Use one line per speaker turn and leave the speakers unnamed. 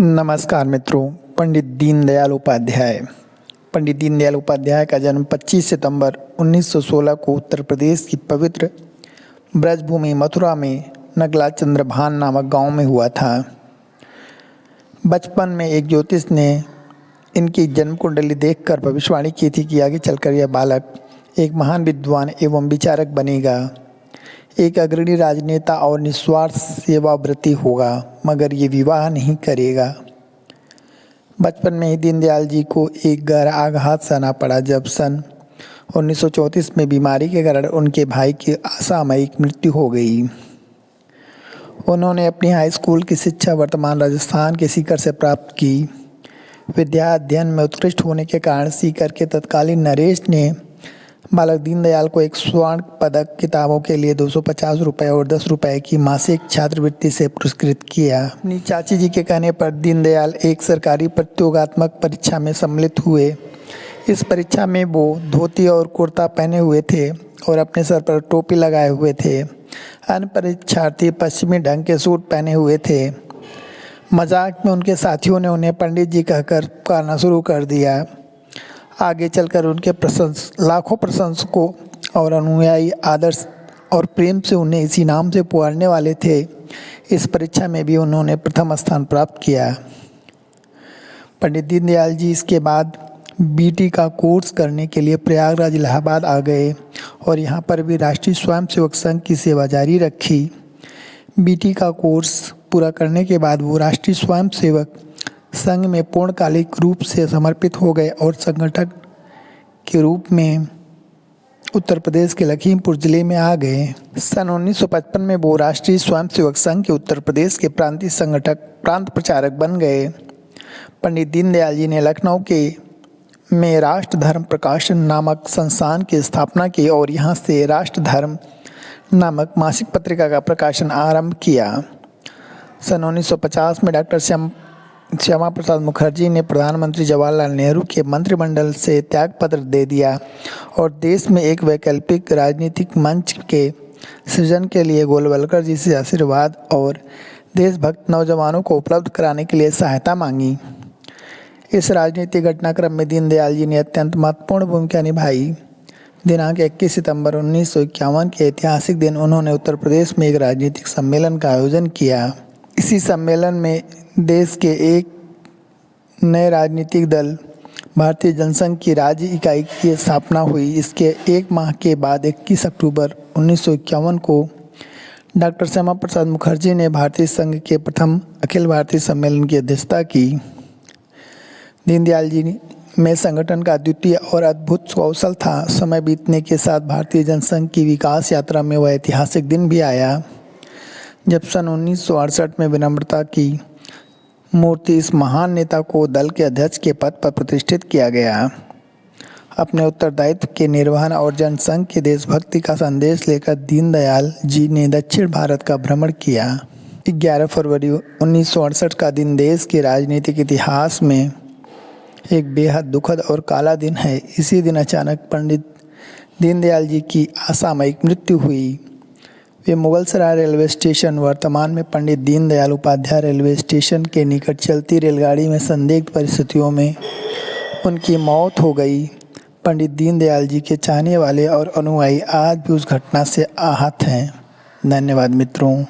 नमस्कार मित्रों। पंडित दीनदयाल उपाध्याय का जन्म 25 सितंबर 1916 को उत्तर प्रदेश की पवित्र ब्रजभूमि मथुरा में नगला चंद्रभान नामक गांव में हुआ था। बचपन में एक ज्योतिष ने इनकी जन्म कुंडली देखकर भविष्यवाणी की थी कि आगे चलकर यह बालक एक महान विद्वान एवं विचारक बनेगा, एक अग्रणी राजनेता और निस्वार्थ सेवाव्रती होगा, मगर ये विवाह नहीं करेगा। बचपन में ही दीनदयाल जी को एक गहरा आघात सहना पड़ा जब सन 1934 में बीमारी के कारण उनके भाई की असामयिक मृत्यु हो गई। उन्होंने अपनी हाई स्कूल की शिक्षा वर्तमान राजस्थान के सीकर से प्राप्त की। विद्या अध्ययन में उत्कृष्ट होने के कारण सीकर के तत्कालीन नरेश ने बालक दीनदयाल को एक स्वर्ण पदक, किताबों के लिए 250 रुपये और 10 रुपये की मासिक छात्रवृत्ति से पुरस्कृत किया। अपनी चाची जी के कहने पर दीनदयाल एक सरकारी प्रतियोगात्मक परीक्षा में सम्मिलित हुए। इस परीक्षा में वो धोती और कुर्ता पहने हुए थे और अपने सर पर टोपी लगाए हुए थे। अन्य परीक्षार्थी पश्चिमी ढंग के सूट पहने हुए थे। मजाक में उनके साथियों ने उन्हें पंडित जी कहकर पुकारना शुरू कर दिया। आगे चलकर उनके लाखों प्रशंसकों और अनुयायी आदर और प्रेम से उन्हें इसी नाम से पुकारने वाले थे। इस परीक्षा में भी उन्होंने प्रथम स्थान प्राप्त किया। पंडित दीनदयाल जी इसके बाद बीटी का कोर्स करने के लिए प्रयागराज इलाहाबाद आ गए और यहाँ पर भी राष्ट्रीय स्वयंसेवक संघ की सेवा जारी रखी। बीटी का कोर्स पूरा करने के बाद वो राष्ट्रीय स्वयंसेवक संघ में पूर्णकालिक रूप से समर्पित हो गए और संगठक के रूप में उत्तर प्रदेश के लखीमपुर जिले में आ गए। सन 1955 में वो राष्ट्रीय स्वयंसेवक संघ के उत्तर प्रदेश के प्रांतीय संगठक, प्रांत प्रचारक बन गए। पंडित दीनदयाल जी ने लखनऊ में राष्ट्र धर्म प्रकाशन नामक संस्थान की स्थापना की और यहाँ से राष्ट्र धर्म नामक मासिक पत्रिका का प्रकाशन आरंभ किया। सन 1950 में डॉक्टर श्यामा प्रसाद मुखर्जी ने प्रधानमंत्री जवाहरलाल नेहरू के मंत्रिमंडल से त्यागपत्र दे दिया और देश में एक वैकल्पिक राजनीतिक मंच के सृजन के लिए गोलवलकर जी से आशीर्वाद और देशभक्त नौजवानों को उपलब्ध कराने के लिए सहायता मांगी। इस राजनीतिक घटनाक्रम में दीनदयाल जी ने अत्यंत महत्वपूर्ण भूमिका निभाई। दिनांक 21 सितंबर 1951 के ऐतिहासिक दिन उन्होंने उत्तर प्रदेश में एक राजनीतिक सम्मेलन का आयोजन किया। इसी सम्मेलन में देश के एक नए राजनीतिक दल भारतीय जनसंघ की राज्य इकाई की स्थापना हुई। इसके एक माह के बाद 21 अक्टूबर 1951 को डॉक्टर श्यामा प्रसाद मुखर्जी ने भारतीय संघ के प्रथम अखिल भारतीय सम्मेलन की अध्यक्षता की। दीनदयाल जी में संगठन का द्वितीय और अद्भुत कौशल था। समय बीतने के साथ भारतीय जनसंघ की विकास यात्रा में वह ऐतिहासिक दिन भी आया जब सन 1968 में विनम्रता की मूर्ति इस महान नेता को दल के अध्यक्ष के पद पर प्रतिष्ठित किया गया। अपने उत्तरदायित्व के निर्वहन और जनसंघ की देशभक्ति का संदेश लेकर दीनदयाल जी ने दक्षिण भारत का भ्रमण किया। 11 फरवरी 1968 का दिन देश के राजनीतिक इतिहास में एक बेहद दुखद और काला दिन है। इसी दिन अचानक पंडित दीनदयाल जी की असामयिक मृत्यु हुई। वे मुगलसराय रेलवे स्टेशन, वर्तमान में पंडित दीनदयाल उपाध्याय रेलवे स्टेशन के निकट चलती रेलगाड़ी में संदिग्ध परिस्थितियों में उनकी मौत हो गई। पंडित दीनदयाल जी के चाहने वाले और अनुयायी आज भी उस घटना से आहत हैं। धन्यवाद मित्रों।